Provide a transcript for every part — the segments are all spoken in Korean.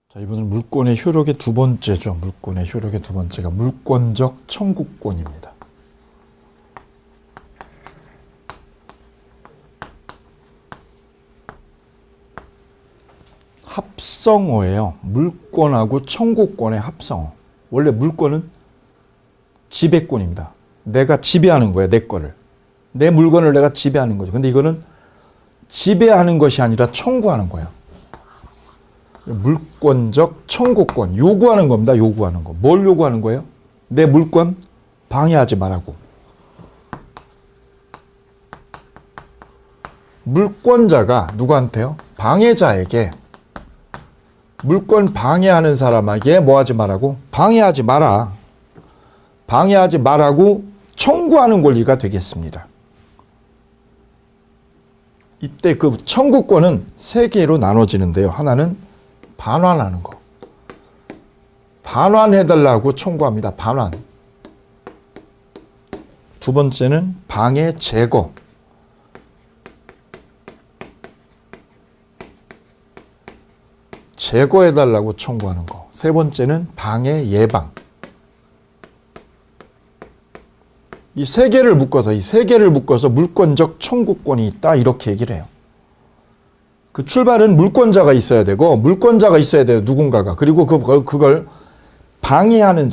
자, 이번은 물권의 효력의 두 번째죠. 물권의 효력의 두 번째가 물권적 청구권입니다. 합성어예요. 물권하고 청구권의 합성어. 원래 물권은 지배권입니다. 내가 지배하는 거예요. 내 거를. 내 물건을 내가 지배하는 거죠. 근데 이거는 지배하는 것이 아니라 청구하는 거예요. 물권적 청구권. 요구하는 겁니다. 요구하는 거. 뭘 요구하는 거예요? 내 물권 방해하지 말라고. 물권자가 누구한테요? 방해자에게 물권 방해하는 사람에게 뭐 하지 말라고? 방해하지 마라. 방해하지 말라고 청구하는 권리가 되겠습니다. 이때 그 청구권은 세 개로 나눠지는데요. 하나는 반환하는 거. 반환해달라고 청구합니다. 반환. 두 번째는 방해 제거. 제거해달라고 청구하는 거. 세 번째는 방해 예방. 이 세 개를 묶어서 물권적 청구권이 있다 이렇게 얘기를 해요. 그 출발은 물권자가 있어야 되고 물권자가 있어야 돼요. 누군가가. 그리고 그걸 방해하는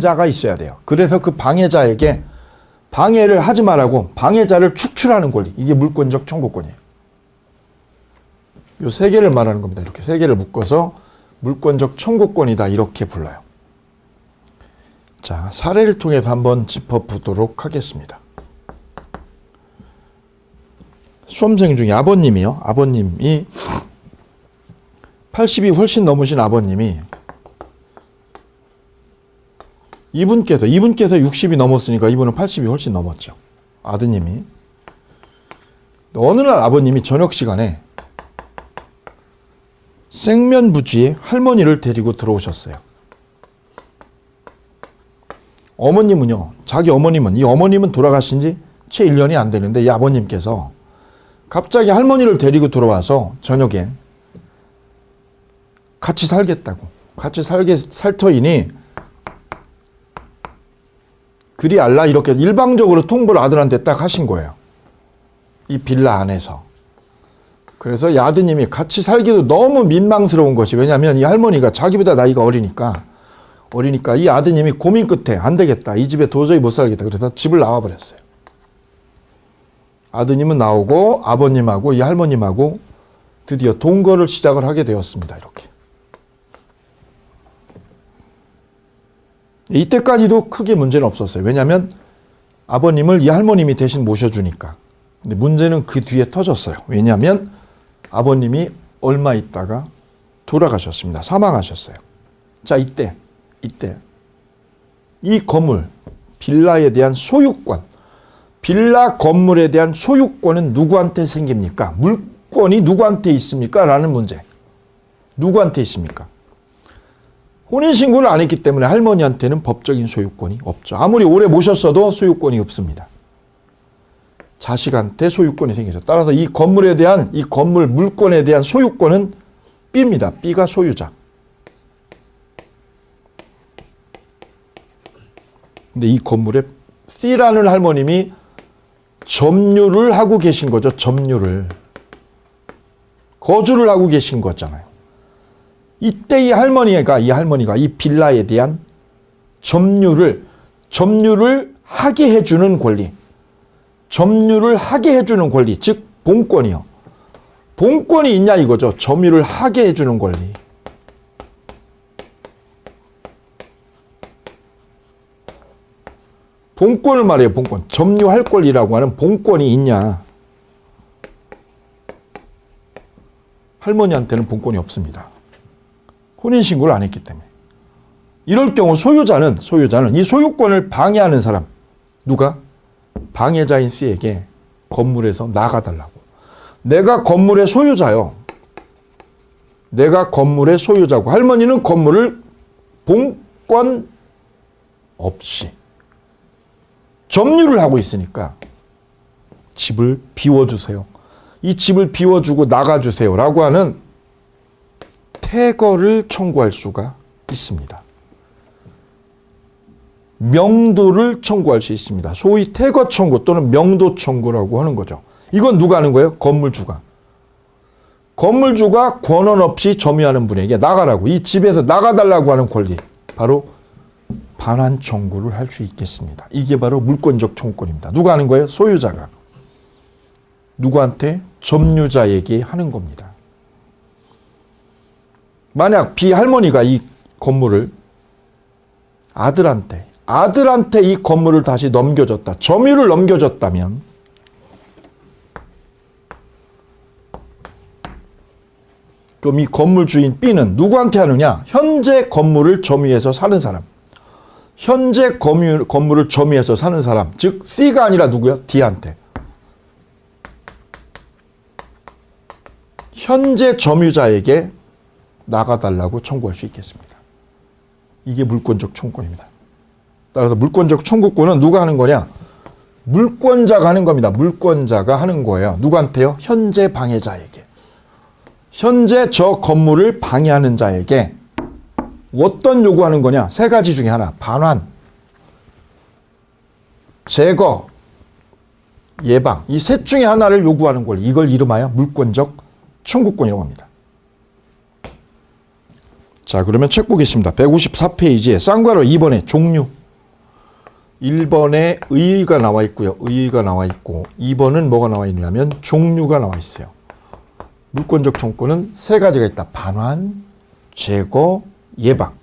자가 있어야 돼요. 그래서 그 방해자에게 방해를 하지 말라고 방해자를 축출하는 권리. 이게 물권적 청구권이에요. 이 세 개를 말하는 겁니다. 이렇게 세 개를 묶어서 물권적 청구권이다 이렇게 불러요. 자, 사례를 통해서 한번 짚어보도록 하겠습니다. 수험생 중에 아버님이요. 아버님이 80이 훨씬 넘으신 아버님이 이분께서 60이 넘었으니까 이분은 80이 훨씬 넘었죠. 아드님이. 어느 날 아버님이 저녁 시간에 생면부지에 할머니를 데리고 들어오셨어요. 어머님은요, 이 어머님은 돌아가신 지 채 1년이 안 되는데 이 아버님께서 갑자기 할머니를 데리고 들어와서 저녁에 같이 살겠다고. 같이 살 터이니 그리 알라 이렇게 일방적으로 통보를 아들한테 딱 하신 거예요. 이 빌라 안에서. 그래서 이 아드님이 같이 살기도 너무 민망스러운 것이 왜냐하면 이 할머니가 자기보다 나이가 어리니까 이 아드님이 고민 끝에 안 되겠다. 이 집에 도저히 못 살겠다. 그래서 집을 나와버렸어요. 아드님은 나오고 아버님하고 이 할머님하고 드디어 동거를 시작을 하게 되었습니다. 이렇게. 이때까지도 크게 문제는 없었어요. 왜냐하면 아버님을 이 할머님이 대신 모셔주니까. 근데 문제는 그 뒤에 터졌어요. 왜냐하면 아버님이 얼마 있다가 돌아가셨습니다. 사망하셨어요. 자, 이때 이 건물, 빌라에 대한 소유권, 빌라 건물에 대한 소유권은 누구한테 생깁니까? 물권이 누구한테 있습니까? 라는 문제. 누구한테 있습니까? 혼인신고를 안 했기 때문에 할머니한테는 법적인 소유권이 없죠. 아무리 오래 모셨어도 소유권이 없습니다. 자식한테 소유권이 생기죠. 따라서 이 건물에 대한, 이 건물 물권에 대한 소유권은 B입니다. B가 소유자. 근데 이 건물에 C라는 할머님이 점유를 하고 계신 거죠. 점유를. 거주를 하고 계신 거잖아요. 이때 이 할머니가 이 빌라에 대한 점유를 하게 해주는 권리. 점유를 하게 해주는 권리. 즉, 본권이요. 본권이 있냐 이거죠. 점유를 하게 해주는 권리. 본권을 말해요. 본권. 점유할 권리라고 하는 본권이 있냐. 할머니한테는 본권이 없습니다. 혼인신고를 안 했기 때문에. 이럴 경우 소유자는 이 소유권을 방해하는 사람. 누가? 방해자인 C에게 건물에서 나가달라고. 내가 건물의 소유자요. 내가 건물의 소유자고 할머니는 건물을 본권 없이 점유를 하고 있으니까 집을 비워주세요. 이 집을 비워주고 나가주세요. 라고 하는 퇴거를 청구할 수가 있습니다. 명도를 청구할 수 있습니다. 소위 퇴거 청구 또는 명도 청구라고 하는 거죠. 이건 누가 하는 거예요? 건물주가. 건물주가 권한 없이 점유하는 분에게 나가라고, 이 집에서 나가달라고 하는 권리, 바로 반환 청구를 할 수 있겠습니다. 이게 바로 물권적 청구권입니다. 누가 하는 거예요? 소유자가. 누구한테? 점유자에게 하는 겁니다. 만약 비할머니가 이 건물을 아들한테 이 건물을 다시 넘겨줬다, 점유를 넘겨줬다면 그럼 이 건물 주인 B는 누구한테 하느냐? 현재 건물을 점유해서 사는 사람. 현재 건물을 점유해서 사는 사람, 즉 C가 아니라 누구야? D한테. 현재 점유자에게 나가달라고 청구할 수 있겠습니다. 이게 물권적 청구권입니다. 따라서 물권적 청구권은 누가 하는 거냐? 물권자가 하는 겁니다. 물권자가 하는 거예요. 누구한테요? 현재 방해자에게. 현재 저 건물을 방해하는 자에게 어떤 요구하는 거냐? 세 가지 중에 하나. 반환, 제거, 예방. 이 셋 중에 하나를 요구하는 권리. 이걸 이름하여 물권적 청구권이라고 합니다. 자, 그러면 책 보겠습니다. 154페이지에 쌍괄호 2번에 종류. 1번에 의의가 나와 있고요. 의의가 나와 있고 2번은 뭐가 나와 있냐면 종류가 나와 있어요. 물권적 청구권은 세 가지가 있다. 반환, 제거, 예방.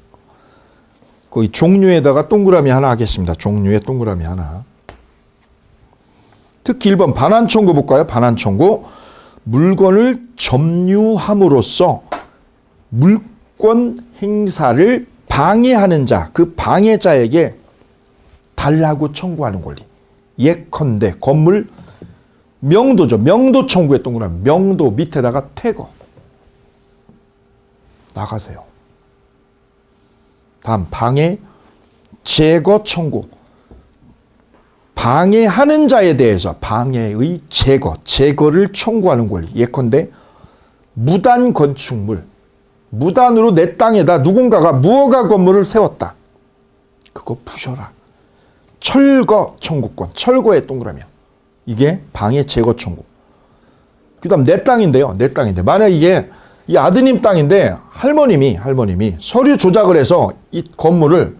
거기 종류에다가 동그라미 하나 하겠습니다. 종류에 동그라미 하나. 특히 1번 반환 청구 볼까요? 반환 청구. 물건을 점유함으로써 물권 행사를 방해하는 자, 그 방해자에게 달라고 청구하는 권리. 예컨대 건물 명도죠. 명도 청구에 동그라미. 명도 밑에다가 퇴거. 나가세요. 다음 방해, 제거 청구. 방해하는 자에 대해서 방해의 제거, 제거를 청구하는 권리. 예컨대 무단 건축물. 무단으로 내 땅에다 누군가가 무허가 건물을 세웠다. 그거 부셔라. 철거 청구권. 철거에 동그라미야. 이게 방해 제거 청구. 그 다음 내 땅인데요. 내 땅인데. 만약 이게 이 아드님 땅인데 할머님이 서류 조작을 해서 이 건물을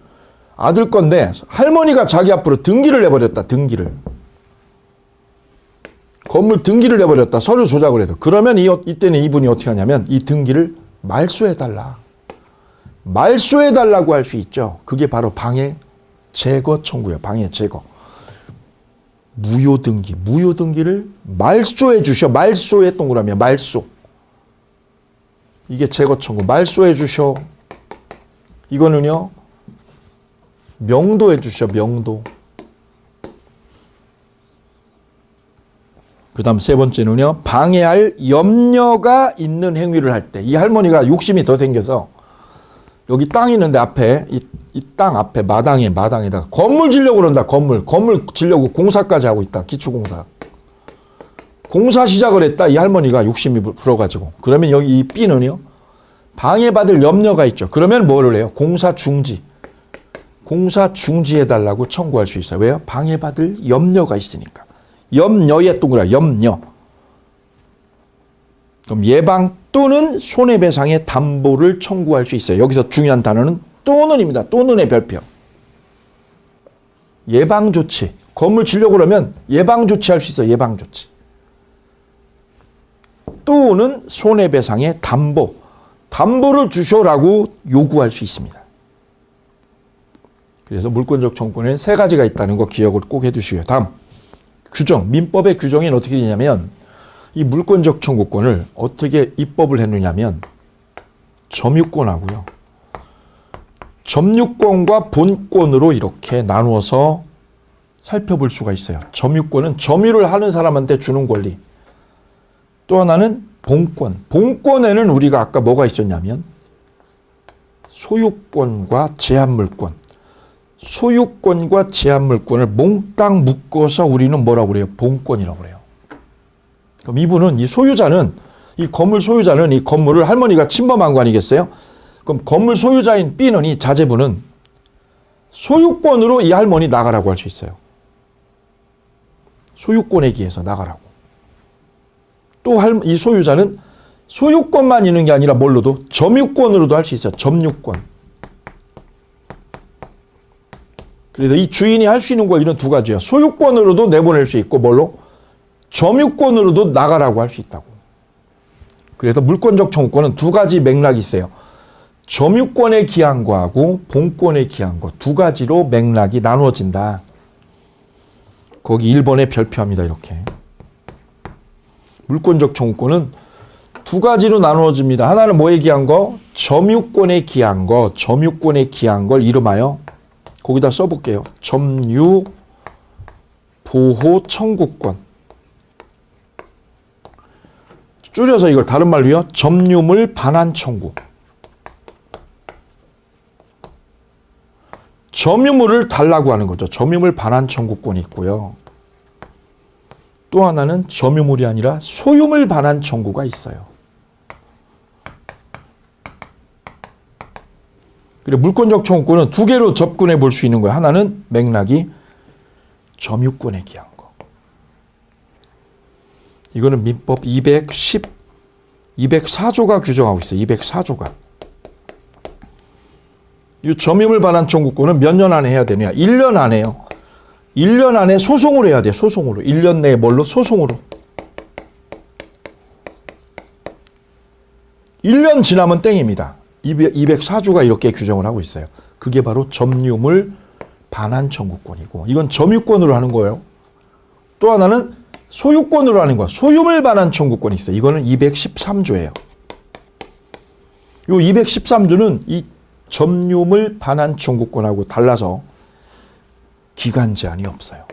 아들 건데 할머니가 자기 앞으로 등기를 내버렸다. 등기를. 건물 등기를 내버렸다. 서류 조작을 해서. 그러면 이때는 이분이 어떻게 하냐면 이 등기를 말소해달라. 말소해달라고 할 수 있죠. 그게 바로 방해 제거 청구예요. 방해 제거. 무효등기. 무효등기를 말소해 주셔. 말소에 동그라미야. 말소. 이게 제거 청구. 말소해 주셔. 이거는요. 명도해 주셔. 명도. 그 다음 세 번째는요. 방해할 염려가 있는 행위를 할 때. 이 할머니가 욕심이 더 생겨서 여기 땅 있는데 앞에 이 땅 앞에 마당에다가 건물 지려고 그런다. 건물 지려고 공사까지 하고 있다. 기초공사. 공사 시작을 했다. 이 할머니가 욕심이 불어가지고. 그러면 여기 이 B는요. 방해받을 염려가 있죠. 그러면 뭐를 해요? 공사 중지. 공사 중지해달라고 청구할 수 있어요. 왜요? 방해받을 염려가 있으니까. 염려에 동그라 염려. 그럼 예방 또는 손해배상의 담보를 청구할 수 있어요. 여기서 중요한 단어는 또는입니다. 또는의 별표. 예방조치. 건물 지려고 그러면 예방조치할 수 있어요. 예방조치. 또는 손해배상의 담보. 담보를 주셔라고 요구할 수 있습니다. 그래서 물권적 청구권에는 세 가지가 있다는 거 기억을 꼭 해두시고요. 다음 규정. 민법의 규정에는 어떻게 되냐면 이 물권적 청구권을 어떻게 입법을 했느냐면 점유권하고요. 점유권과 본권으로 이렇게 나누어서 살펴볼 수가 있어요. 점유권은 점유를 하는 사람한테 주는 권리. 또 하나는 본권. 본권에는 우리가 아까 뭐가 있었냐면 소유권과 제한물권. 소유권과 제한물권을 몽땅 묶어서 우리는 뭐라고 그래요? 본권이라고 그래요. 그럼 이분은, 이 소유자는 이 건물 소유자는 이 건물을 할머니가 침범한 거 아니겠어요? 그럼 건물 소유자인 B는 이 자제분은 소유권으로 이 할머니 나가라고 할 수 있어요. 소유권에 기해서 나가라고. 또 이 소유자는 소유권만 있는 게 아니라 뭘로도 점유권으로도 할 수 있어요. 점유권. 그래서 이 주인이 할 수 있는 거 이런 두 가지야. 소유권으로도 내보낼 수 있고 뭘로? 점유권으로도 나가라고 할 수 있다고. 그래서 물권적 청구권은 두 가지 맥락이 있어요. 점유권에 기한 거하고 본권에 기한 거 두 가지로 맥락이 나누어진다. 거기 1번에 별표합니다. 이렇게. 물권적 청구권은 두 가지로 나누어집니다. 하나는 뭐에 기한 거? 점유권에 기한 거, 점유권에 기한 걸 이름하여 거기다 써볼게요. 점유 보호 청구권. 줄여서 이걸 다른 말로요. 점유물 반환 청구. 점유물을 달라고 하는 거죠. 점유물 반환 청구권이 있고요. 또 하나는 점유물이 아니라 소유물 반환 청구가 있어요. 그리고 물권적 청구권은 두 개로 접근해 볼 수 있는 거예요. 하나는 맥락이 점유권에 기한 거. 이거는 민법 204조가 규정하고 있어요. 204조가. 이 점유물 반환 청구권은 몇 년 안에 해야 되냐? 1년 안에요. 1년 안에 소송으로 해야 돼요. 소송으로. 1년 내에 뭘로? 소송으로. 1년 지나면 땡입니다. 204조가 이렇게 규정을 하고 있어요. 그게 바로 점유물 반환 청구권이고 이건 점유권으로 하는 거예요. 또 하나는 소유권으로 하는 거. 소유물 반환 청구권이 있어요. 이거는 213조예요. 이 213조는 이 점유물 반환 청구권하고 달라서 기간 제한이 없어요.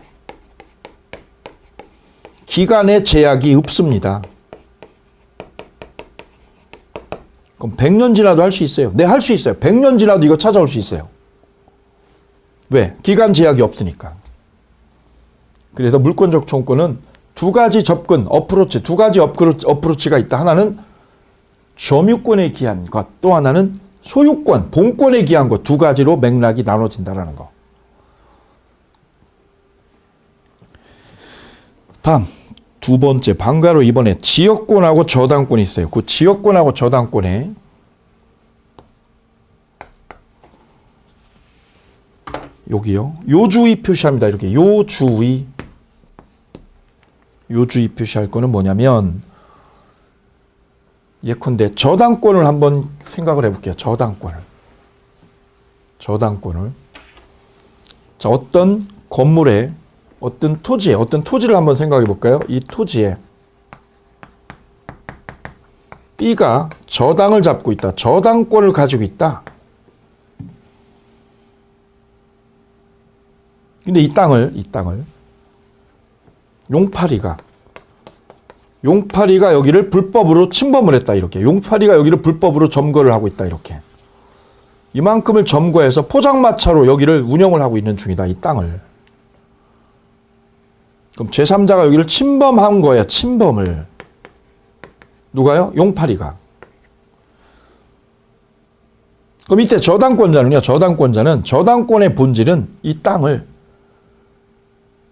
기간의 제약이 없습니다. 그럼 100년 지나도 할 수 있어요. 네, 할 수 있어요. 100년 지나도 이거 찾아올 수 있어요. 왜? 기간 제약이 없으니까. 그래서 물권적 청구권은 두 가지 접근, 어프로치, 두 가지 어프로치가 있다. 하나는 점유권에 기한 것, 또 하나는 소유권, 본권에 기한 것 두 가지로 맥락이 나눠진다는 거. 다음 두 번째 방가로 이번에 지역권하고 저당권이 있어요. 그 지역권하고 저당권에 여기요. 요주의 표시합니다. 이렇게 요주의 표시할 거는 뭐냐면 예컨대 저당권을 한번 생각을 해볼게요. 저당권을. 자, 어떤 건물에 어떤 토지를 한번 생각해 볼까요? 이 토지에 B가 저당을 잡고 있다. 저당권을 가지고 있다. 근데 이 땅을 용팔이가 여기를 불법으로 침범을 했다. 이렇게. 용팔이가 여기를 불법으로 점거를 하고 있다. 이렇게. 이만큼을 점거해서 포장마차로 여기를 운영을 하고 있는 중이다. 이 땅을. 그럼 제3자가 여기를 침범한 거야. 침범을. 누가요? 용팔이가. 그럼 이때 저당권자는요. 저당권자는 저당권의 본질은 이 땅을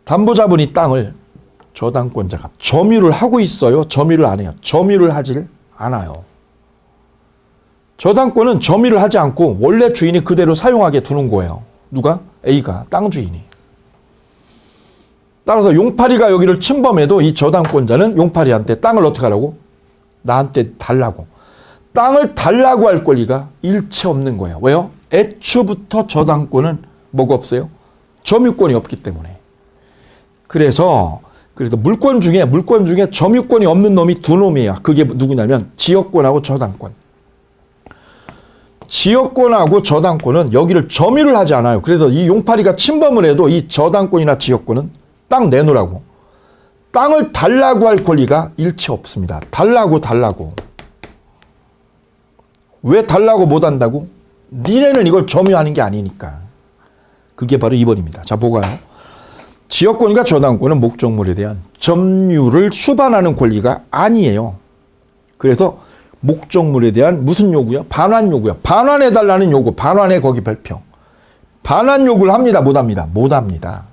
담보자분 이 땅을 저당권자가 점유를 하고 있어요. 점유를 안 해요. 점유를 하질 않아요. 저당권은 점유를 하지 않고 원래 주인이 그대로 사용하게 두는 거예요. 누가? A가 땅 주인이. 따라서 용팔이가 여기를 침범해도 이 저당권자는 용팔이한테 땅을 어떻게 하라고? 나한테 달라고. 땅을 달라고 할 권리가 일체 없는 거예요. 왜요? 애초부터 저당권은 뭐가 없어요? 점유권이 없기 때문에. 그래서 물권 중에 점유권이 없는 놈이 두 놈이에요. 그게 누구냐면 지역권하고 저당권. 지역권하고 저당권은 여기를 점유를 하지 않아요. 그래서 이 용팔이가 침범을 해도 이 저당권이나 지역권은 땅 내놓으라고. 땅을 달라고 할 권리가 일체 없습니다. 달라고. 왜 달라고 못 한다고? 니네는 이걸 점유하는 게 아니니까. 그게 바로 2번입니다. 자, 보가요. 지역권과 저당권은 목적물에 대한 점유를 수반하는 권리가 아니에요. 그래서 목적물에 대한 무슨 요구요? 반환 요구요. 반환해달라는 요구. 반환해 거기 별표. 반환 요구를 합니다. 못합니다. 못합니다.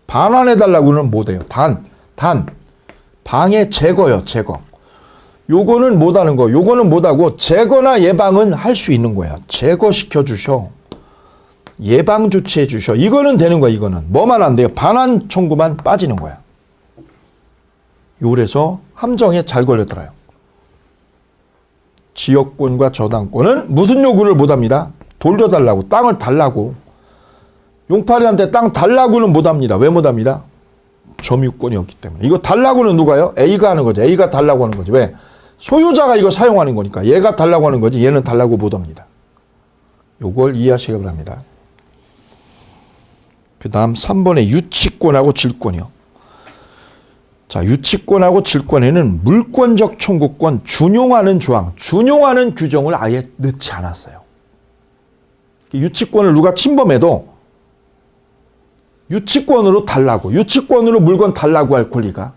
반환해달라고는 못해요. 방해 제거요. 제거. 요거는 못하는 거. 요거는 못하고 제거나 예방은 할 수 있는 거야. 제거시켜 주셔. 예방 조치해 주셔. 이거는 되는 거야. 이거는. 뭐만 안 돼요? 반환 청구만 빠지는 거야. 요래서 함정에 잘 걸려들어요. 지역권과 저당권은 무슨 요구를 못합니다. 돌려달라고. 땅을 달라고. 용팔이한테 땅 달라고는 못합니다. 왜 못합니다? 점유권이 없기 때문에. 이거 달라고는 누가요? A가 하는 거죠. A가 달라고 하는 거죠. 왜? 소유자가 이거 사용하는 거니까. 얘가 달라고 하는 거지 얘는 달라고 못합니다. 요걸 이해하시기 바랍니다. 그 다음 3번에 유치권하고 질권이요. 자, 유치권하고 질권에는 물권적 청구권 준용하는 조항, 준용하는 규정을 아예 넣지 않았어요. 유치권을 누가 침범해도 유치권으로 달라고, 유치권으로 물건 달라고 할 권리가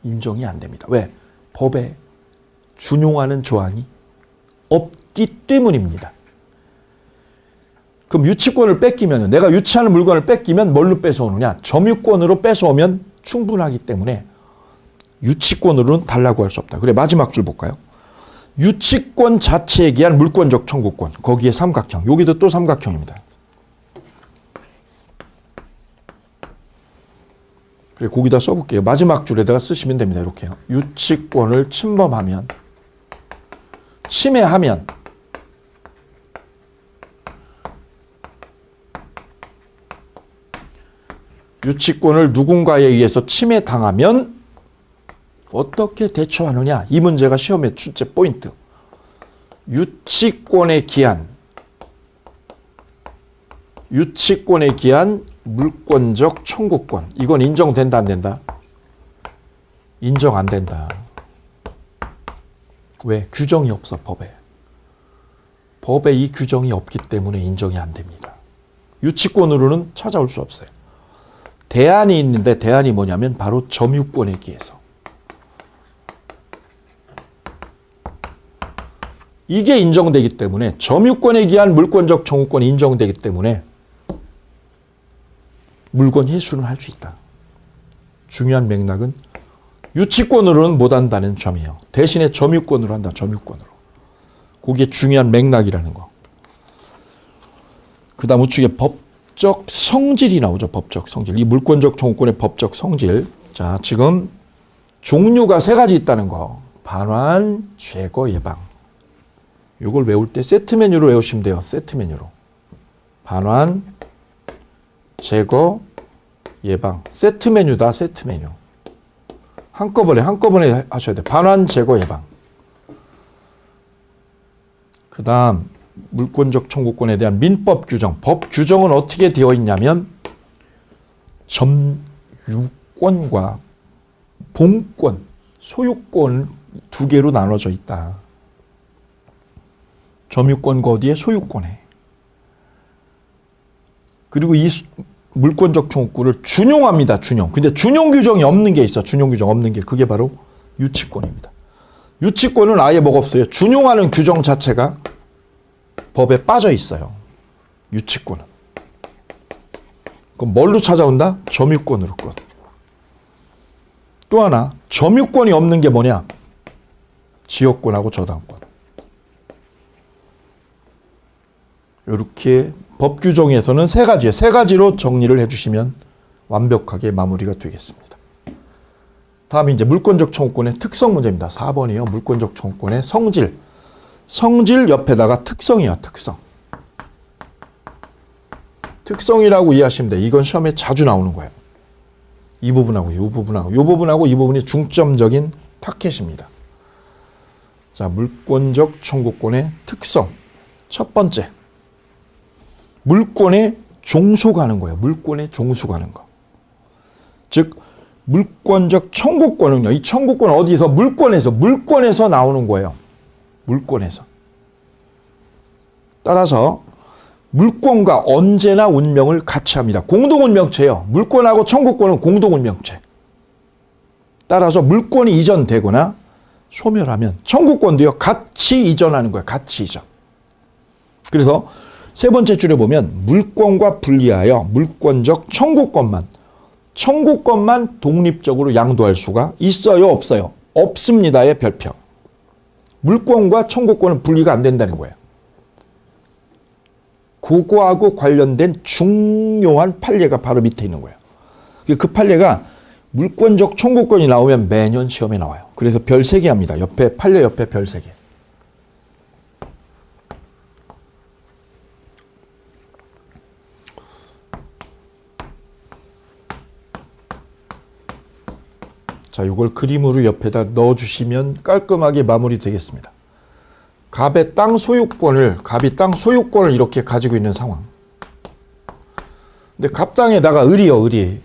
인정이 안 됩니다. 왜? 법에 준용하는 조항이 없기 때문입니다. 그럼 유치권을 뺏기면, 내가 유치하는 물건을 뺏기면 뭘로 뺏어오느냐? 점유권으로 뺏어오면 충분하기 때문에 유치권으로는 달라고 할 수 없다. 그래, 마지막 줄 볼까요? 유치권 자체에 기한 물권적 청구권. 거기에 삼각형. 여기도 또 삼각형입니다. 그래, 거기다 써볼게요. 마지막 줄에다가 쓰시면 됩니다. 이렇게요. 유치권을 침범하면, 침해하면, 유치권을 누군가에 의해서 침해당하면 어떻게 대처하느냐? 이 문제가 시험의 출제 포인트. 유치권에 기한 물권적 청구권. 이건 인정된다 안 된다? 인정 안 된다. 왜? 규정이 없어, 법에. 법에 이 규정이 없기 때문에 인정이 안 됩니다. 유치권으로는 찾아올 수 없어요. 대안이 있는데 대안이 뭐냐면 바로 점유권에 기해서. 이게 인정되기 때문에 점유권에 기한 물권적 청구권이 인정되기 때문에 물건 회수는 할 수 있다. 중요한 맥락은 유치권으로는 못한다는 점이에요. 대신에 점유권으로 한다. 점유권으로. 그게 중요한 맥락이라는 거. 그 다음 우측에 법적 성질이 나오죠. 법적 성질. 이 물권적 청구권의 법적 성질. 자, 지금 종류가 3가지 있다는 거. 반환, 제거, 예방. 이걸 외울 때 세트 메뉴로 외우시면 돼요. 세트 메뉴로. 반환, 제거, 예방. 세트 메뉴다. 세트 메뉴. 한꺼번에 하셔야 돼요. 반환, 제거, 예방. 그 다음 물권적 청구권에 대한 민법 규정. 법 규정은 어떻게 되어 있냐면 점유권과 본권, 소유권 2개로 나눠져 있다. 점유권과 어디에? 소유권에. 그리고 이 물권적 청구권을 준용합니다. 준용. 근데 준용 규정이 없는 게 있어. 준용 규정 없는 게. 그게 바로 유치권입니다. 유치권은 아예 뭐가 없어요. 준용하는 규정 자체가 법에 빠져 있어요. 유치권은. 그럼 뭘로 찾아온다? 점유권으로 끝. 또 하나, 점유권이 없는 게 뭐냐? 지역권하고 저당권. 이렇게 법 규정에서는 3가지예요. 3가지로 정리를 해주시면 완벽하게 마무리가 되겠습니다. 다음이 이제 물권적 청구권의 특성 문제입니다. 4번이요. 물권적 청구권의 성질. 성질 옆에다가 특성이야. 특성. 특성이라고 이해하시면 돼요. 이건 시험에 자주 나오는 거예요. 이 부분하고 이 부분하고 이 부분하고 이 부분이 중점적인 타켓입니다. 자, 물권적 청구권의 특성. 첫 번째. 물권에 종속하는 거예요. 물권에 종속하는 거. 즉 물권적 청구권은요. 이 청구권은 어디서? 물권에서 나오는 거예요. 물권에서. 따라서 물권과 언제나 운명을 같이 합니다. 공동운명체예요. 물권하고 청구권은 공동운명체. 따라서 물권이 이전되거나 소멸하면 청구권도요 같이 이전하는 거예요. 같이 이전. 그래서 세 번째 줄에 보면 물권과 분리하여 물권적 청구권만 독립적으로 양도할 수가 있어요, 없어요? 없습니다의 별표. 물권과 청구권은 분리가 안 된다는 거예요. 그거하고 관련된 중요한 판례가 바로 밑에 있는 거예요. 그 판례가 물권적 청구권이 나오면 매년 시험에 나와요. 그래서 별 3개 합니다. 옆에 판례 옆에 별 3개. 자, 이걸 그림으로 옆에다 넣어주시면 깔끔하게 마무리 되겠습니다. 갑이 땅 소유권을 이렇게 가지고 있는 상황. 근데 갑 땅에다가 을이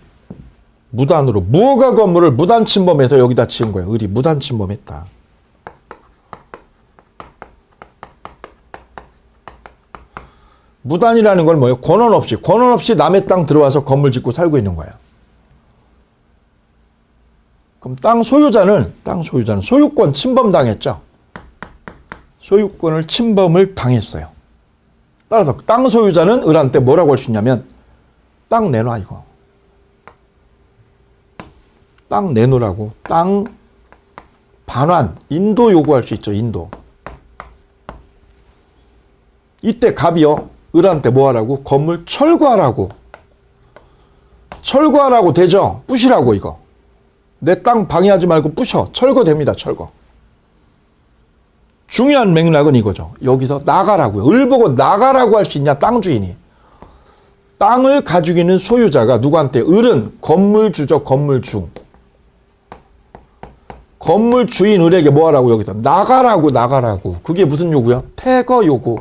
무단으로 무허가 건물을 무단 침범해서 여기다 지은 거예요. 을이 무단 침범했다. 무단이라는 건 뭐예요? 권한 없이 남의 땅 들어와서 건물 짓고 살고 있는 거예요. 그럼 땅 소유자는 소유권 침범당했죠. 소유권을 침범을 당했어요. 따라서 땅 소유자는 을한테 뭐라고 할 수 있냐면 땅 내놔 이거. 땅 내놓으라고. 땅 반환, 인도 요구할 수 있죠. 인도. 이때 갑이요. 을한테 뭐 하라고? 건물 철거하라고. 철거하라고 되죠. 부시라고 이거. 내 땅 방해하지 말고 부셔. 철거됩니다. 철거. 중요한 맥락은 이거죠. 여기서 나가라고요. 을 보고 나가라고 할 수 있냐? 땅 주인이. 땅을 가지고 있는 소유자가 누구한테? 을은 건물주죠. 건물주. 건물주인 을에게 뭐 하라고 여기서? 나가라고. 그게 무슨 요구야? 퇴거 요구.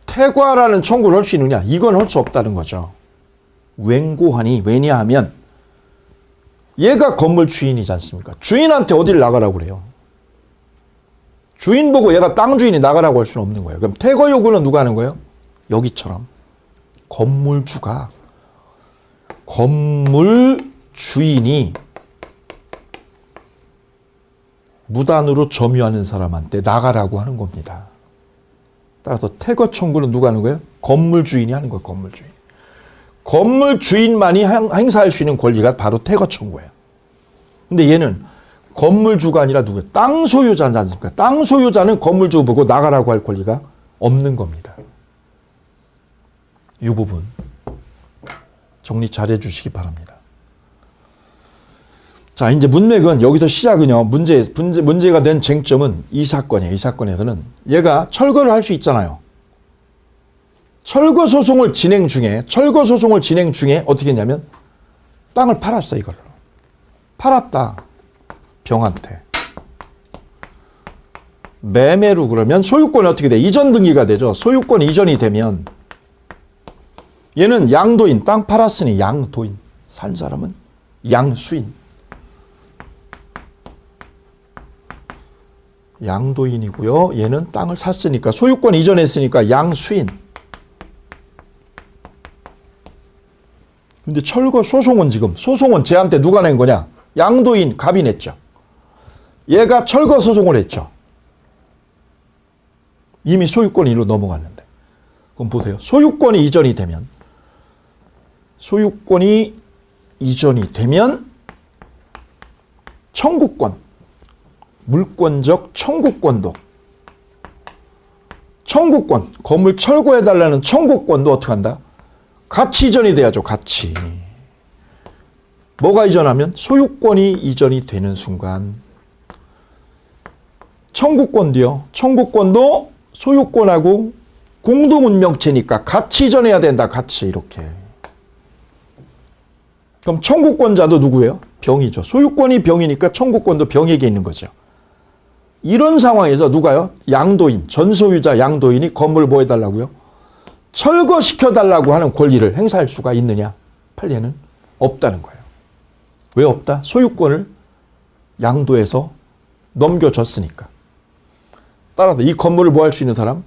퇴거하라는 청구를 할 수 있느냐? 이건 할 수 없다는 거죠. 웬고하니? 왜냐하면 얘가 건물 주인이지 않습니까? 주인한테 어디를 나가라고 그래요? 주인 보고 얘가 땅 주인이 나가라고 할 수는 없는 거예요. 그럼 퇴거 요구는 누가 하는 거예요? 여기처럼 건물주가 건물 주인이 무단으로 점유하는 사람한테 나가라고 하는 겁니다. 따라서 퇴거 청구는 누가 하는 거예요? 건물 주인이 하는 거예요. 건물 주인. 건물 주인만이 행사할 수 있는 권리가 바로 퇴거 청구예요. 근데 얘는 건물주가 아니라 누구예요? 땅 소유자지 않습니까? 땅 소유자는 건물주 보고 나가라고 할 권리가 없는 겁니다. 이 부분 정리 잘 해주시기 바랍니다. 자, 이제 문맥은 여기서 시작은요. 문제가 된 쟁점은 이 사건이에요. 이 사건에서는 얘가 철거를 할 수 있잖아요. 철거 소송을 진행 중에 어떻게 했냐면 땅을 팔았어. 이걸로 팔았다. 병한테 매매로. 그러면 소유권이 어떻게 돼? 이전 등기가 되죠. 소유권 이전이 되면 얘는 양도인. 땅 팔았으니 양도인. 산 사람은 양수인. 양도인이고요. 얘는 땅을 샀으니까 소유권 이전했으니까 양수인. 근데 철거 소송은 쟤한테 누가 낸 거냐? 양도인 갑이 냈죠. 얘가 철거 소송을 했죠. 이미 소유권이 일로 넘어갔는데. 그럼 보세요. 소유권이 이전이 되면 청구권, 물권적 청구권도, 건물 철거해달라는 청구권도 어떻게 한다? 같이 이전이 돼야죠. 같이. 뭐가 이전하면? 소유권이 이전이 되는 순간 청구권도 소유권하고 공동운명체니까 같이 이전해야 된다. 같이 이렇게. 그럼 청구권자도 누구예요? 병이죠. 소유권이 병이니까 청구권도 병에게 있는 거죠. 이런 상황에서 누가요? 양도인, 전소유자 양도인이 건물을 뭐 해달라고요? 철거시켜달라고 하는 권리를 행사할 수가 있느냐? 판례는 없다는 거예요. 왜 없다? 소유권을 양도해서 넘겨줬으니까. 따라서 이 건물을 뭐 할 수 있는 사람?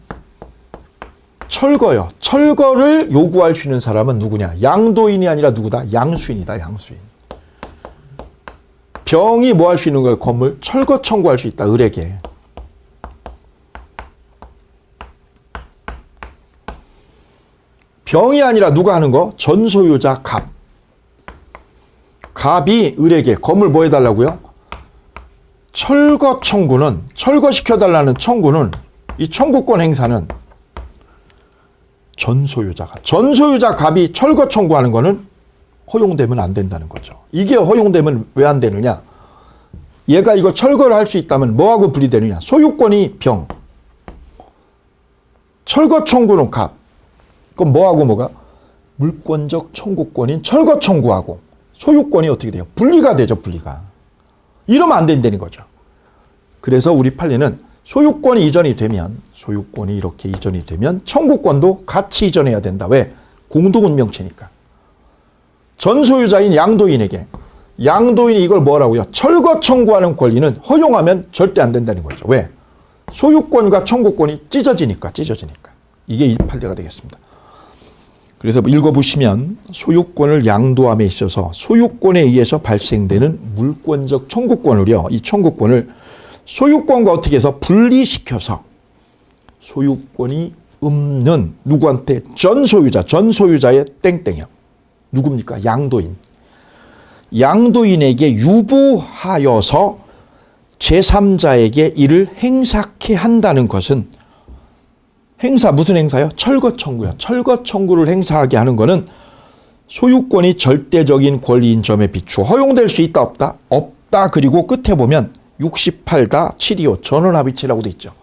철거요. 철거를 요구할 수 있는 사람은 누구냐? 양도인이 아니라 누구다? 양수인이다. 양수인. 병이 뭐 할 수 있는 거예요? 건물 철거 청구할 수 있다. 을에게. 병이 아니라 누가 하는 거? 전소유자 갑. 갑이 을에게 건물 뭐 해달라고요? 철거 청구는, 철거시켜달라는 청구는, 이 청구권 행사는 전소유자가, 전소유자 갑이 철거 청구하는 거는 허용되면 안 된다는 거죠. 이게 허용되면 왜 안 되느냐? 얘가 이거 철거를 할 수 있다면 뭐하고 분리되느냐? 소유권이 병, 철거 청구는 갑. 그럼 뭐하고 뭐가? 물권적 청구권인 철거 청구하고 소유권이 어떻게 돼요? 분리가 되죠, 분리가. 이러면 안 된다는 거죠. 그래서 우리 판례는 소유권이 이전이 되면, 소유권이 이렇게 이전이 되면 청구권도 같이 이전해야 된다. 왜? 공동운명체니까. 전소유자인 양도인에게, 양도인이 이걸 뭐라고요? 철거 청구하는 권리는 허용하면 절대 안 된다는 거죠. 왜? 소유권과 청구권이 찢어지니까. 이게 이 판례가 되겠습니다. 그래서 읽어보시면 소유권을 양도함에 있어서 소유권에 의해서 발생되는 물권적 청구권을요. 이 청구권을 소유권과 어떻게 해서 분리시켜서 소유권이 없는 누구한테? 전소유자, 전소유자의 땡땡이요. 누굽니까? 양도인. 양도인에게 유보하여서 제3자에게 이를 행사케 한다는 것은 행사, 무슨 행사요? 철거 청구요. 철거 청구를 행사하게 하는 것은 소유권이 절대적인 권리인 점에 비추어 허용될 수 있다, 없다? 없다. 그리고 끝에 보면 68-725 전원합의체라고 돼 있죠.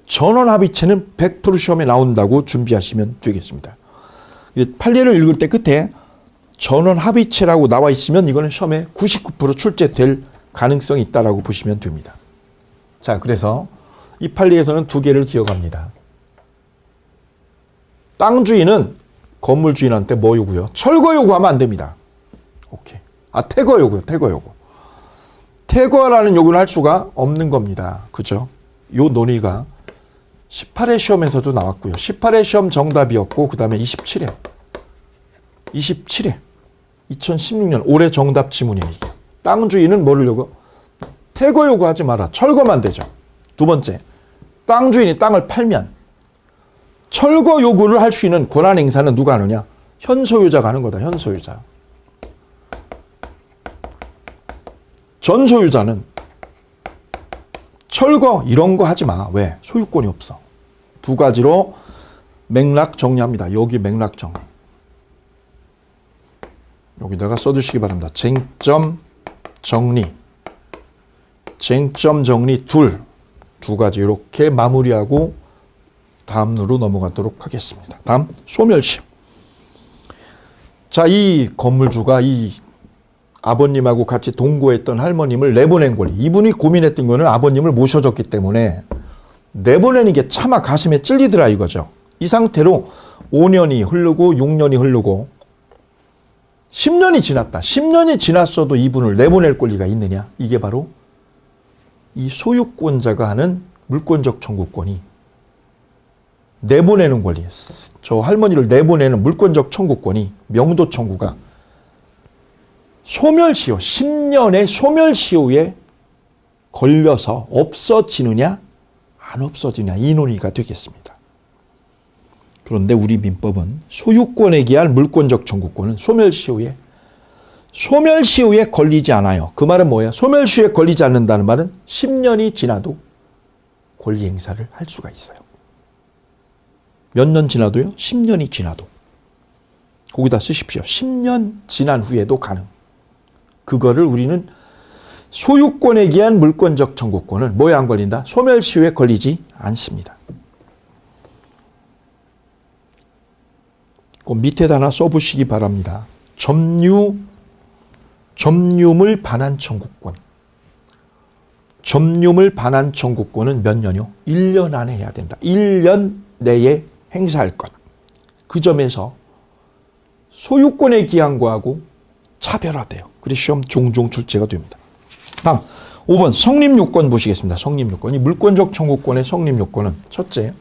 전원합의체는 100% 시험에 나온다고 준비하시면 되겠습니다. 판례를 읽을 때 끝에 전원합의체라고 나와 있으면 이거는 시험에 99% 출제될 가능성이 있다라고 보시면 됩니다. 자, 그래서 이 판례에서는 두 개를 기억합니다. 땅 주인은 건물 주인한테 뭐 요구요? 철거 요구하면 안 됩니다. 오케이. 퇴거 요구요. 퇴거 요구. 퇴거라는 요구를 할 수가 없는 겁니다. 그죠? 요 논의가 18회 시험에서도 나왔고요. 18회 시험 정답이었고, 그 다음에 27회. 2016년 올해 정답 지문이에요. 이게. 땅 주인은 뭐를 요구? 퇴거 요구하지 마라. 철거만 되죠. 두 번째, 땅 주인이 땅을 팔면 철거 요구를 할 수 있는 권한 행사는 누가 하느냐? 현소유자가 하는 거다. 현소유자. 전소유자는 철거 이런 거 하지 마. 왜? 소유권이 없어. 두 가지로 맥락 정리합니다. 여기 맥락 정리. 여기다가 써주시기 바랍니다. 쟁점 정리. 쟁점 정리 두 가지 이렇게 마무리하고 다음으로 넘어가도록 하겠습니다. 다음 소멸시효. 자, 이 건물주가 이 아버님하고 같이 동거했던 할머님을 내보낸 권리. 이분이 고민했던 거는 아버님을 모셔줬기 때문에 내보내는 게 차마 가슴에 찔리더라 이거죠. 이 상태로 5년이 흐르고 6년이 흐르고 10년이 지났다. 10년이 지났어도 이분을 내보낼 권리가 있느냐? 이게 바로 이 소유권자가 하는 물권적 청구권이 내보내는 권리. 저 할머니를 내보내는 물권적 청구권이 명도 청구가 소멸시효, 10년의 소멸시효에 걸려서 없어지느냐 안 없어지느냐 이 논의가 되겠습니다. 그런데 우리 민법은 소유권에 기한 물권적 청구권은 소멸시효에 걸리지 않아요. 그 말은 뭐예요? 소멸시효에 걸리지 않는다는 말은 10년이 지나도 권리 행사를 할 수가 있어요. 몇 년 지나도요? 10년이 지나도. 거기다 쓰십시오. 10년 지난 후에도 가능. 그거를 우리는 소유권에 기한 물권적 청구권은 뭐에 안 걸린다? 소멸시효에 걸리지 않습니다. 그 밑에다 하나 써보시기 바랍니다. 점유물 반환 청구권. 점유물 반환 청구권은 몇 년이요? 1년 안에 해야 된다. 1년 내에 행사할 것. 그 점에서 소유권에 기한 거하고 차별화돼요. 그래서 시험 종종 출제가 됩니다. 다음 5번 성립요건 보시겠습니다. 성립요건. 이 물권적 청구권의 성립요건은 첫째,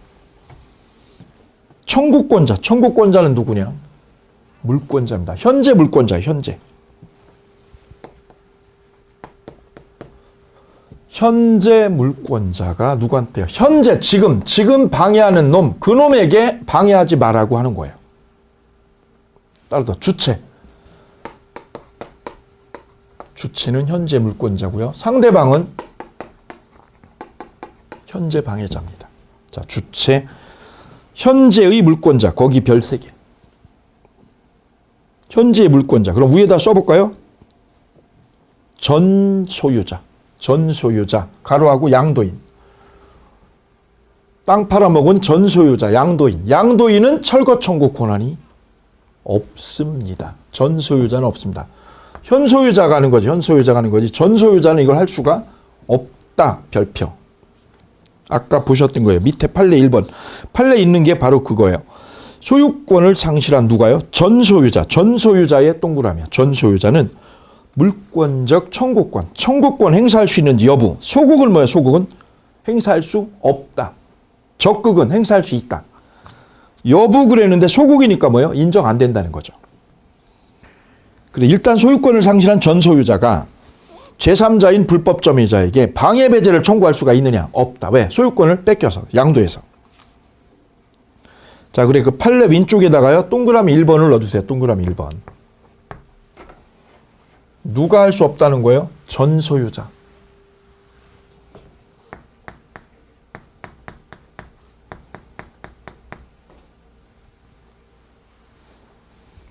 청구권자. 청구권자는 누구냐? 물권자입니다. 현재 물권자예요. 현재. 현재 물권자가 누구한테요? 현재 지금 방해하는 놈, 그 놈에게 방해하지 말라고 하는 거예요. 따라서 주체는 현재 물권자고요. 상대방은 현재 방해자입니다. 자, 주체, 현재의 물권자, 거기 별 3개. 현재의 물권자. 그럼 위에다 써볼까요? 전 소유자, 가로하고 양도인. 땅 팔아먹은 전 소유자, 양도인. 양도인은 철거 청구 권한이 없습니다. 전 소유자는 없습니다. 현 소유자가 하는 거지. 전 소유자는 이걸 할 수가 없다. 별표. 아까 보셨던 거예요. 밑에 판례 1번. 판례 있는 게 바로 그거예요. 소유권을 상실한 누가요? 전 소유자. 전 소유자의 동그라미야. 전 소유자는 물권적 청구권 행사할 수 있는지 여부. 소극은 뭐예요? 소극은 행사할 수 없다. 적극은 행사할 수 있다. 여부 그랬는데 소극이니까 뭐예요? 인정 안 된다는 거죠. 그래, 일단 소유권을 상실한 전 소유자가 제3자인 불법 점유자에게 방해 배제를 청구할 수가 있느냐? 없다. 왜? 소유권을 뺏겨서, 양도해서. 자, 그래, 그 판례 왼쪽에다가요, 동그라미 1번을 넣어주세요. 동그라미 1번. 누가 할 수 없다는 거예요? 전 소유자.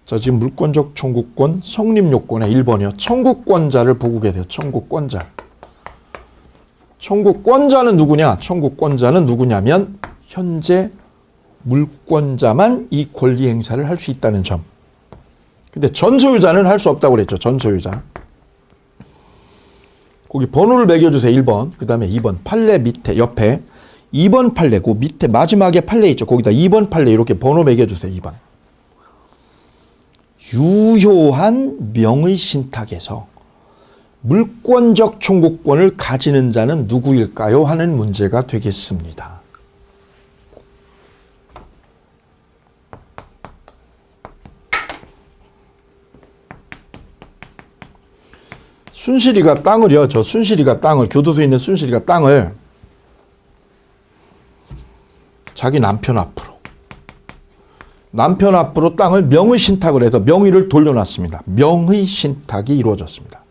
자, 지금 물권적 청구권 성립 요건의 1번이요. 청구권자를 보고 계세요. 청구권자는 누구냐? 청구권자는 누구냐면 현재 물권자만 이 권리 행사를 할 수 있다는 점. 근데 전 소유자는 할 수 없다고 그랬죠. 전 소유자. 거기 번호를 매겨주세요. 1번. 그 다음에 2번. 판례 밑에 옆에 2번 판례. 그 밑에 마지막에 판례 있죠. 거기다 2번 판례 이렇게 번호 매겨주세요. 2번. 유효한 명의 신탁에서 물권적 청구권을 가지는 자는 누구일까요? 하는 문제가 되겠습니다. 순실이가 땅을요, 교도소에 있는 순실이가 땅을 자기 남편 앞으로 땅을 명의 신탁을 해서 명의를 돌려놨습니다. 명의 신탁이 이루어졌습니다.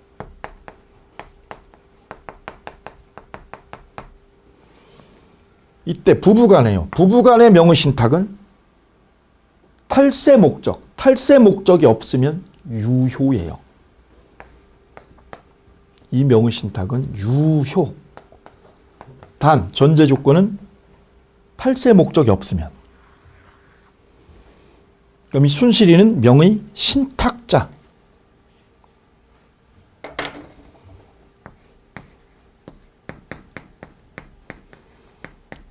이때 부부간의 명의 신탁은 탈세 목적이 없으면 유효예요. 이 명의 신탁은 유효. 단 전제 조건은 탈세 목적이 없으면. 그럼 이 순실이는 명의 신탁자.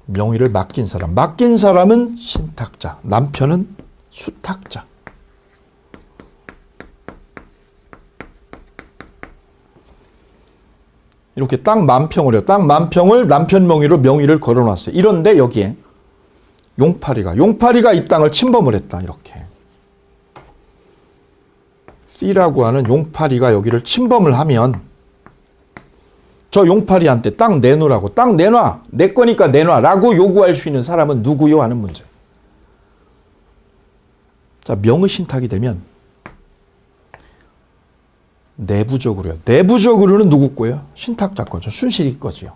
명의를 맡긴 사람은 신탁자, 남편은 수탁자. 이렇게 땅 만평을 해요. 땅 만평을 남편 명의로 명의를 걸어놨어요. 이런데 여기에 용팔이가 이 땅을 침범을 했다. 이렇게. C라고 하는 용팔이가 여기를 침범을 하면 저 용팔이한테 땅 내놓으라고, 땅 내놔, 내 거니까 내놔라고 요구할 수 있는 사람은 누구요? 하는 문제. 자, 명의 신탁이 되면 내부적으로는 누구 거예요? 신탁자 거죠. 순실이 거지요.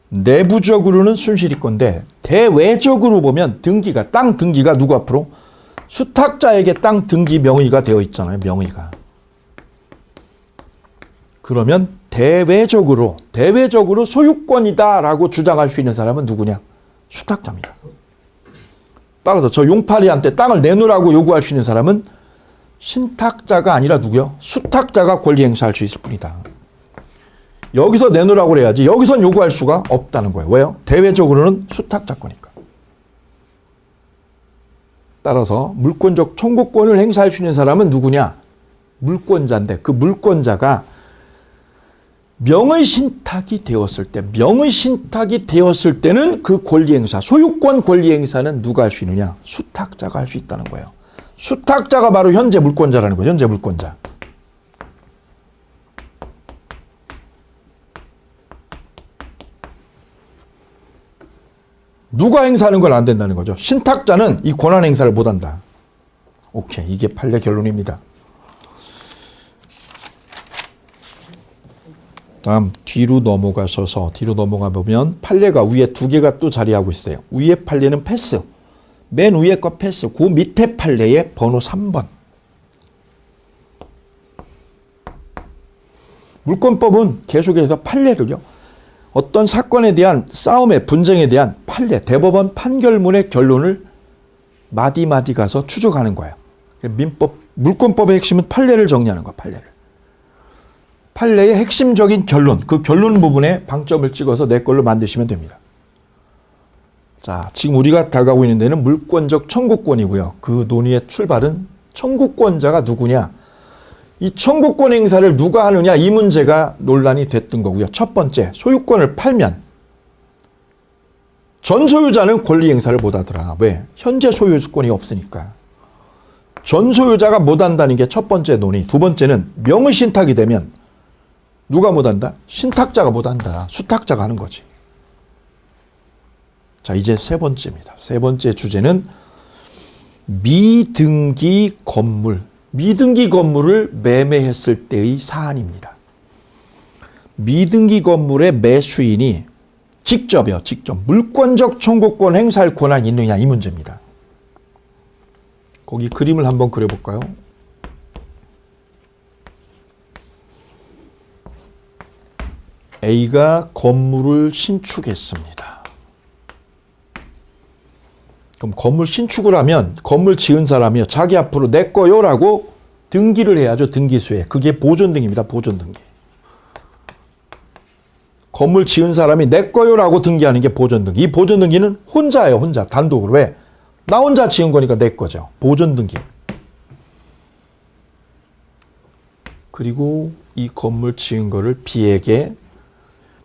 내부적으로는 순실이 건데 대외적으로 보면 땅 등기가 누구 앞으로? 수탁자에게 땅 등기 명의가 되어 있잖아요. 명의가. 그러면 대외적으로 소유권이다라고 주장할 수 있는 사람은 누구냐? 수탁자입니다. 따라서 저 용팔이한테 땅을 내놓으라고 요구할 수 있는 사람은 신탁자가 아니라 누구요? 수탁자가 권리 행사할 수 있을 뿐이다. 여기서 내놓으라고 그래야지 여기선 요구할 수가 없다는 거예요. 왜요? 대외적으로는 수탁자 거니까. 따라서 물권적 청구권을 행사할 수 있는 사람은 누구냐? 물권자인데 그 물권자가 명의 신탁이 되었을 때는 그 권리 행사, 소유권 권리 행사는 누가 할 수 있느냐? 수탁자가 할 수 있다는 거예요. 수탁자가 바로 현재 물권자라는 거예요. 현재 물권자. 누가 행사하는 건 안 된다는 거죠. 신탁자는 이 권한 행사를 못 한다. 오케이. 이게 판례 결론입니다. 다음 뒤로 넘어가 보면 판례가 위에 두 개가 또 자리하고 있어요. 위에 판례는 패스. 맨 위에 거 패스. 그 밑에 판례의 번호 3번. 물권법은 계속해서 판례를요. 어떤 사건에 대한 싸움의 분쟁에 대한 판례, 대법원 판결문의 결론을 마디마디 가서 추적하는 거예요. 물권법의 핵심은 판례를 정리하는 거야. 판례의 핵심적인 결론, 그 결론 부분에 방점을 찍어서 내 걸로 만드시면 됩니다. 자, 지금 우리가 다가오고 있는 데는 물권적 청구권이고요. 그 논의의 출발은 청구권자가 누구냐, 이 청구권 행사를 누가 하느냐, 이 문제가 논란이 됐던 거고요. 첫 번째, 소유권을 팔면 전 소유자는 권리 행사를 못 하더라. 왜? 현재 소유권이 없으니까. 전 소유자가 못 한다는 게 첫 번째 논의. 두 번째는 명의신탁이 되면 누가 못 한다? 신탁자가 못 한다. 수탁자가 하는 거지. 자, 이제 세 번째입니다. 세 번째 주제는 미등기 건물. 미등기 건물을 매매했을 때의 사안입니다. 미등기 건물의 매수인이 직접 물권적 청구권 행사할 권한이 있느냐, 이 문제입니다. 거기 그림을 한번 그려볼까요? A가 건물을 신축했습니다. 그럼 건물 신축을 하면 건물 지은 사람이요, 자기 앞으로 내 거요라고 등기를 해야죠. 등기소에. 그게 보존등기입니다. 보존등기. 건물 지은 사람이 내 거요라고 등기하는 게 보존등기. 이 보존등기는 혼자예요. 혼자. 단독으로. 왜? 나 혼자 지은 거니까 내 거죠. 보존등기. 그리고 이 건물 지은 거를 B에게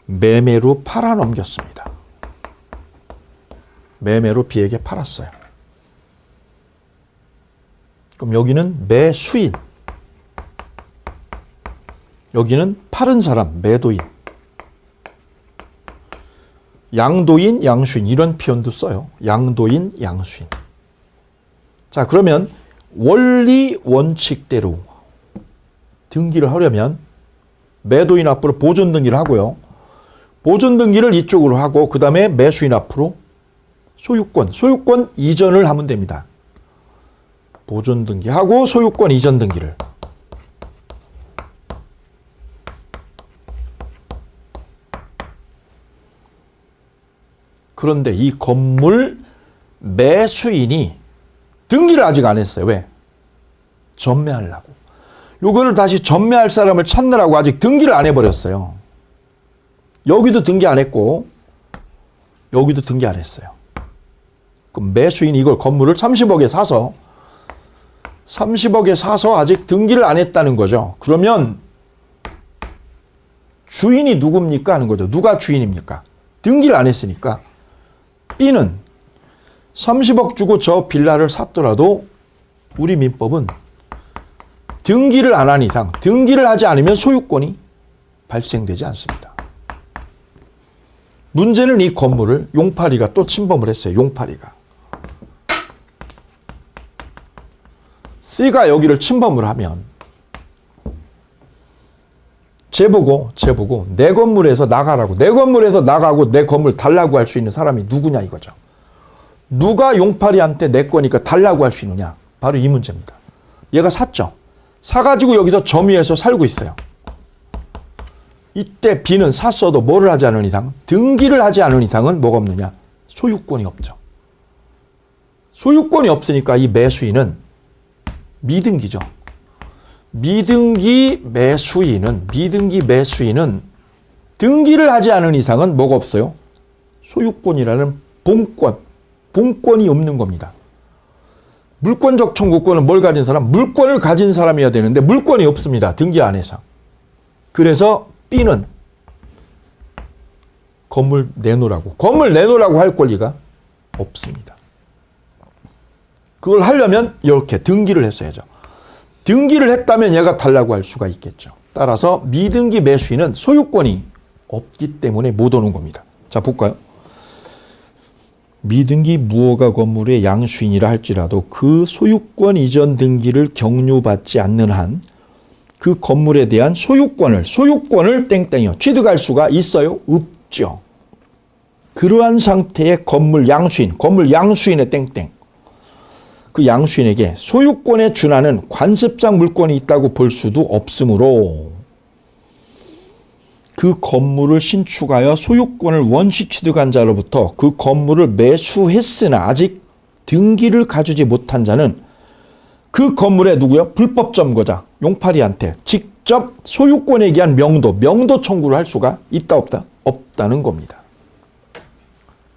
매매로 팔아넘겼습니다. 매매로 B에게 팔았어요. 그럼 여기는 매수인, 여기는 팔은 사람, 매도인, 양도인, 양수인, 이런 표현도 써요. 양도인, 양수인. 자, 그러면 원리 원칙대로 등기를 하려면 매도인 앞으로 보존등기를 하고요. 보존등기를 이쪽으로 하고 그 다음에 매수인 앞으로 소유권 이전을 하면 됩니다. 보존등기하고 소유권 이전 등기를. 그런데 이 건물 매수인이 등기를 아직 안 했어요. 왜? 전매하려고. 요거를 다시 전매할 사람을 찾느라고 아직 등기를 안 해버렸어요. 여기도 등기 안 했고 여기도 등기 안 했어요. 그럼 매수인이 이걸 건물을 30억에 사서 아직 등기를 안 했다는 거죠. 그러면 주인이 누굽니까 하는 거죠. 누가 주인입니까? 등기를 안 했으니까. B는 30억 주고 저 빌라를 샀더라도 우리 민법은 등기를 안 한 이상, 등기를 하지 않으면 소유권이 발생되지 않습니다. 문제는 이 건물을 용팔이가 또 침범을 했어요. 용팔이가. C가 여기를 침범을 하면 쟤보고 내 건물에서 나가라고, 내 건물에서 나가고 내 건물 달라고 할 수 있는 사람이 누구냐 이거죠. 누가 용팔이한테 내 거니까 달라고 할 수 있느냐. 바로 이 문제입니다. 얘가 샀죠. 사가지고 여기서 점유해서 살고 있어요. 이때 B는 샀어도 뭐를 하지 않은 이상, 등기를 하지 않은 이상은 뭐가 없느냐? 소유권이 없죠. 소유권이 없으니까 이 매수인은 미등기죠. 미등기 매수인은 등기를 하지 않은 이상은 뭐가 없어요? 소유권이라는 본권이 없는 겁니다. 물권적 청구권은 뭘 가진 사람? 물권을 가진 사람이어야 되는데 물권이 없습니다. 등기 안 해서. 그래서 B는 건물 내놓으라고 할 권리가 없습니다. 그걸 하려면 이렇게 등기를 했어야죠. 등기를 했다면 얘가 달라고 할 수가 있겠죠. 따라서 미등기 매수인은 소유권이 없기 때문에 못 오는 겁니다. 자, 볼까요? 미등기 무허가 건물의 양수인이라 할지라도 그 소유권 이전 등기를 경유받지 않는 한 그 건물에 대한 소유권을 땡땡이요. 취득할 수가 있어요? 없죠. 그러한 상태의 건물 양수인의 땡땡. 그 양수인에게 소유권에 준하는 관습상 물권이 있다고 볼 수도 없으므로 그 건물을 신축하여 소유권을 원시 취득한 자로부터 그 건물을 매수했으나 아직 등기를 가지지 못한 자는 그 건물의 누구요? 불법 점거자 용팔이한테 직접 소유권에 의한 명도 청구를 할 수가 있다 없다? 없다는 겁니다.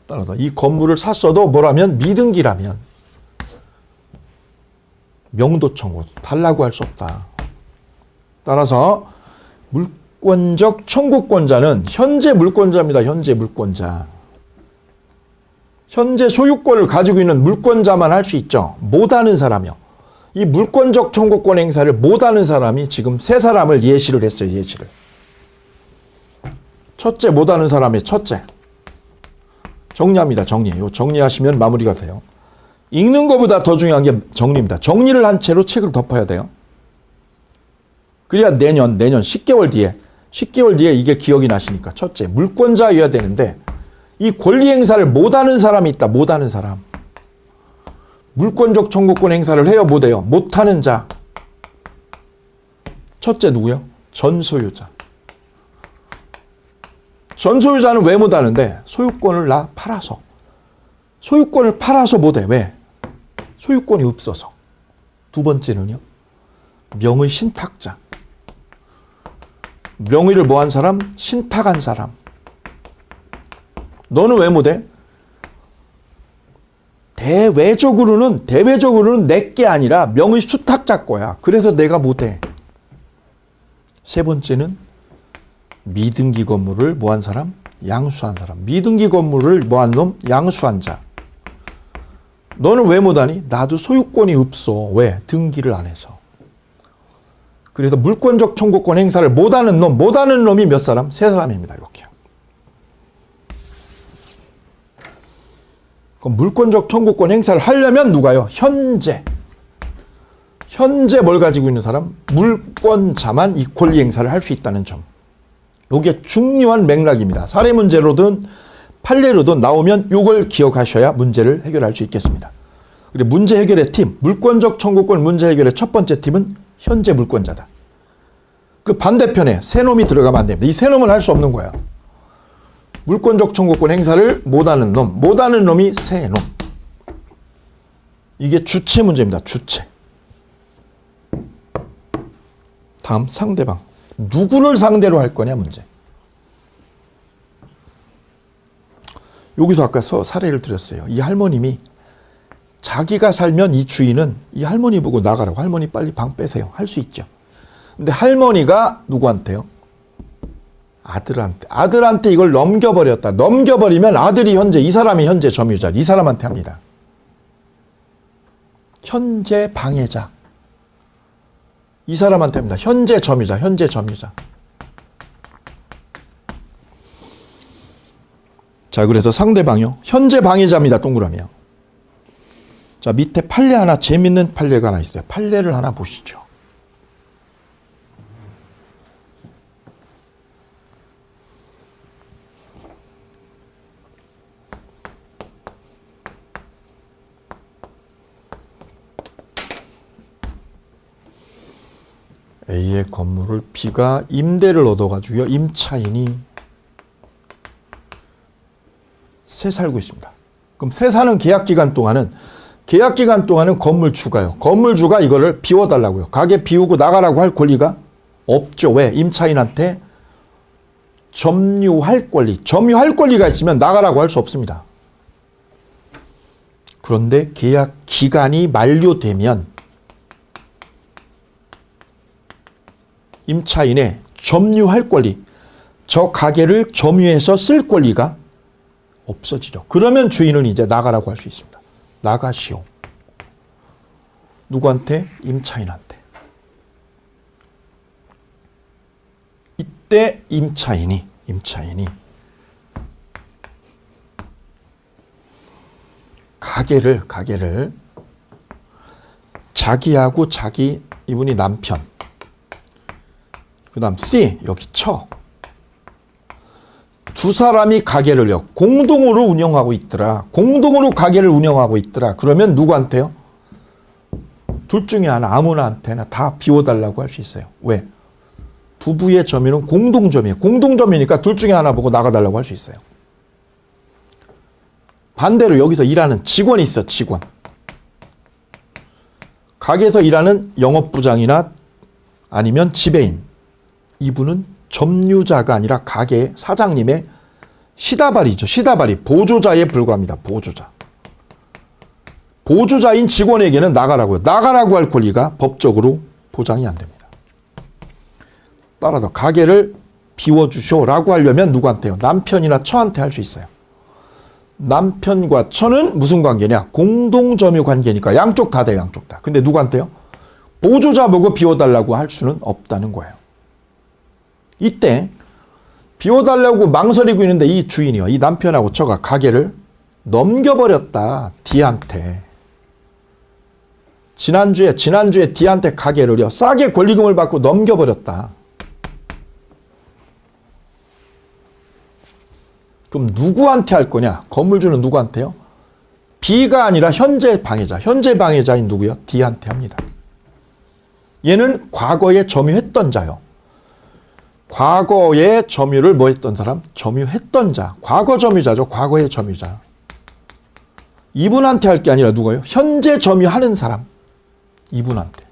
따라서 이 건물을 샀어도 뭐라면 미등기라면 명도 청구 달라고 할 수 없다. 따라서 물권적 청구권자는 현재 물권자입니다. 현재 물권자. 현재 소유권을 가지고 있는 물권자만 할 수 있죠. 못하는 사람이요. 이 물권적 청구권 행사를 못하는 사람이 지금 세 사람을 예시를 했어요. 예시를. 첫째 못하는 사람의 첫째. 정리합니다. 정리. 요 정리하시면 마무리가 돼요. 읽는 것보다 더 중요한 게 정리입니다. 정리를 한 채로 책을 덮어야 돼요. 그래야 내년 10개월 뒤에 이게 기억이 나시니까. 첫째, 물권자여야 되는데 이 권리 행사를 못하는 사람이 있다. 못하는 사람. 물권적 청구권 행사를 해요? 못해요? 못하는 자. 첫째 누구요? 전소유자. 전소유자는 왜 못하는데? 소유권을 팔아서. 소유권을 팔아서 못해. 왜? 소유권이 없어서. 두 번째는요. 명의 신탁자. 명의를 뭐한 사람? 신탁한 사람. 너는 왜 못해? 대외적으로는 내게 아니라 명의 수탁자 거야. 그래서 내가 못해. 세 번째는 미등기 건물을 뭐한 사람? 양수한 사람. 미등기 건물을 뭐한 놈? 양수한 자. 너는 왜 못하니? 나도 소유권이 없어. 왜? 등기를 안 해서. 그래서 물권적 청구권 행사를 못하는 놈이 몇 사람? 세 사람입니다. 이렇게. 그럼 물권적 청구권 행사를 하려면 누가요? 현재 뭘 가지고 있는 사람? 물권자만 이 권리 행사를 할 수 있다는 점. 이게 중요한 맥락입니다. 사례 문제로든 판례로든 나오면 이걸 기억하셔야 문제를 해결할 수 있겠습니다. 그리고 문제 해결의 팀, 물권적 청구권 문제 해결의 첫 번째 팀은 현재 물권자다. 그 반대편에 새 놈이 들어가면 안 됩니다. 이 새 놈은 할 수 없는 거야. 물권적 청구권 행사를 못하는 놈이 새 놈. 이게 주체 문제입니다. 주체. 다음 상대방. 누구를 상대로 할 거냐 문제. 여기서 아까 사례를 드렸어요. 이 할머님이 자기가 살면 이 주인은 이 할머니 보고 나가라고. 할머니 빨리 방 빼세요. 할 수 있죠. 근데 할머니가 누구한테요? 아들한테 이걸 넘겨버렸다. 넘겨버리면 아들이 이 사람이 현재 점유자. 이 사람한테 합니다. 현재 방해자. 이 사람한테 합니다. 현재 점유자. 자, 그래서 상대방이요. 현재 방해자입니다. 동그라미요. 자, 밑에 판례 하나, 재밌는 판례가 하나 있어요. 판례를 하나 보시죠. A의 건물을 B가 임대를 얻어가지고요. 임차인이 새 살고 있습니다. 그럼 새 사는 계약기간 동안은 건물주가요. 건물주가 이거를 비워달라고요. 가게 비우고 나가라고 할 권리가 없죠. 왜? 임차인한테 점유할 권리가 있으면 나가라고 할 수 없습니다. 그런데 계약 기간이 만료되면 임차인의 점유할 권리, 저 가게를 점유해서 쓸 권리가 없어지죠. 그러면 주인은 이제 나가라고 할 수 있습니다. 나가시오. 누구한테? 임차인한테. 이때 임차인이 가게를 자기하고 자기 이분이 남편, 그 다음 C 여기 처, 두 사람이 가게를요 공동으로 운영하고 있더라. 공동으로 가게를 운영하고 있더라. 그러면 누구한테요? 둘 중에 하나, 아무나한테나 다 비워달라고 할 수 있어요. 왜? 부부의 점유는 공동점이에요. 공동점이니까 둘 중에 하나 보고 나가달라고 할 수 있어요. 반대로 여기서 일하는 직원이 있어. 직원. 가게에서 일하는 영업부장이나 아니면 지배인. 이분은 점유자가 아니라 가게 사장님의 시다발이죠. 시다발이 보조자에 불과합니다. 보조자. 보조자인 직원에게는 나가라고요. 나가라고 할 권리가 법적으로 보장이 안 됩니다. 따라서 가게를 비워주쇼라고 하려면 누구한테요? 남편이나 처한테 할 수 있어요. 남편과 처는 무슨 관계냐? 공동점유 관계니까 양쪽 다 돼요. 양쪽 다. 근데 누구한테요? 보조자 보고 비워달라고 할 수는 없다는 거예요. 이때 비워달라고 망설이고 있는데 이 주인이요. 이 남편하고 처가 가게를 넘겨버렸다. D한테. 지난주에 D한테 가게를요. 싸게 권리금을 받고 넘겨버렸다. 그럼 누구한테 할 거냐? 건물주는 누구한테요? B가 아니라 현재 방해자. 현재 방해자인 누구요? D한테 합니다. 얘는 과거에 점유했던 자요. 과거에 점유를 뭐 했던 사람? 점유했던 자. 과거 점유자죠. 과거의 점유자. 이분한테 할 게 아니라 누가요? 현재 점유하는 사람. 이분한테.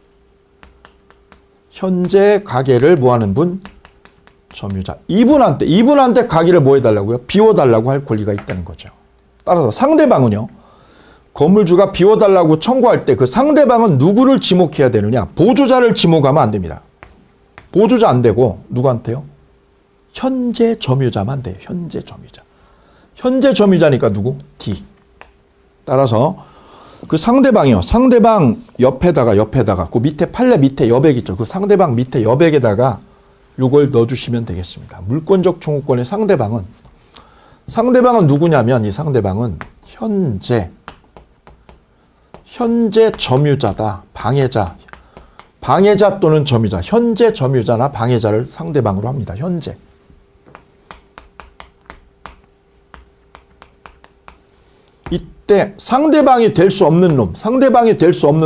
현재 가게를 뭐 하는 분? 점유자. 이분한테 가게를 뭐 해달라고요? 비워달라고 할 권리가 있다는 거죠. 따라서 상대방은요. 건물주가 비워달라고 청구할 때 그 상대방은 누구를 지목해야 되느냐? 보조자를 지목하면 안 됩니다. 보조자 안 되고 누구한테요? 현재 점유자만 돼요. 현재 점유자. 현재 점유자니까 누구? D. 따라서 그 상대방이요. 상대방 옆에다가 그 밑에 판례 밑에 여백 있죠. 그 상대방 밑에 여백에다가 요걸 넣어주시면 되겠습니다. 물권적 청구권의 상대방은 누구냐면 이 상대방은 현재 점유자다. 방해자 또는 점유자. 현재 점유자나 방해자를 상대방으로 합니다. 현재. 이때 상대방이 될 수 없는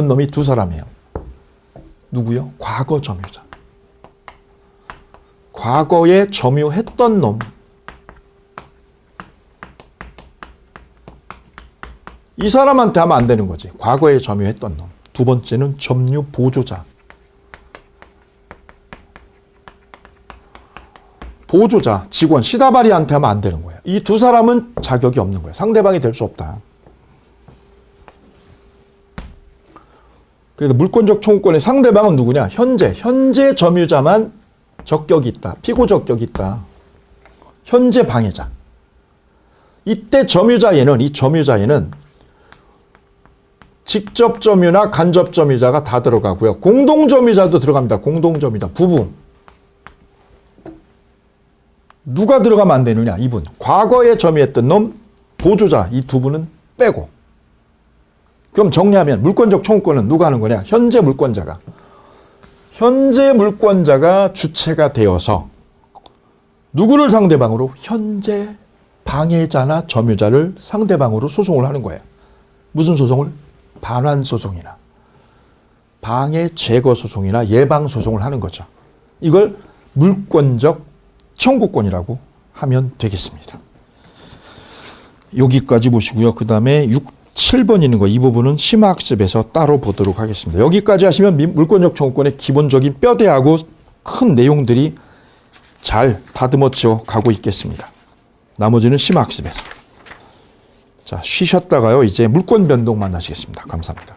놈이 두 사람이에요. 누구요? 과거 점유자. 과거에 점유했던 놈. 이 사람한테 하면 안 되는 거지. 과거에 점유했던 놈. 두 번째는 점유 보조자. 보조자, 직원, 시다바리한테 하면 안 되는 거예요. 이 두 사람은 자격이 없는 거예요. 상대방이 될 수 없다. 그래서 물권적 청구권의 상대방은 누구냐? 현재 점유자만 적격이 있다. 피고 적격이 있다. 현재 방해자. 이때 이 점유자에는 직접 점유나 간접 점유자가 다 들어가고요. 공동 점유자도 들어갑니다. 공동 점유자. 부부. 누가 들어가면 안 되느냐? 이분. 과거에 점유했던 놈, 보조자. 이 두 분은 빼고. 그럼 정리하면 물권적 청구권은 누가 하는 거냐? 현재 물권자가 주체가 되어서 누구를 상대방으로? 현재 방해자나 점유자를 상대방으로 소송을 하는 거예요. 무슨 소송을? 반환 소송이나 방해 제거 소송이나 예방 소송을 하는 거죠. 이걸 물권적 청구권이라고 하면 되겠습니다. 여기까지 보시고요. 그 다음에 7번 있는 거, 이 부분은 심화학습에서 따로 보도록 하겠습니다. 여기까지 하시면 물권적 청구권의 기본적인 뼈대하고 큰 내용들이 잘 다듬어져 가고 있겠습니다. 나머지는 심화학습에서. 자, 쉬셨다가요. 이제 물권 변동 만나시겠습니다. 감사합니다.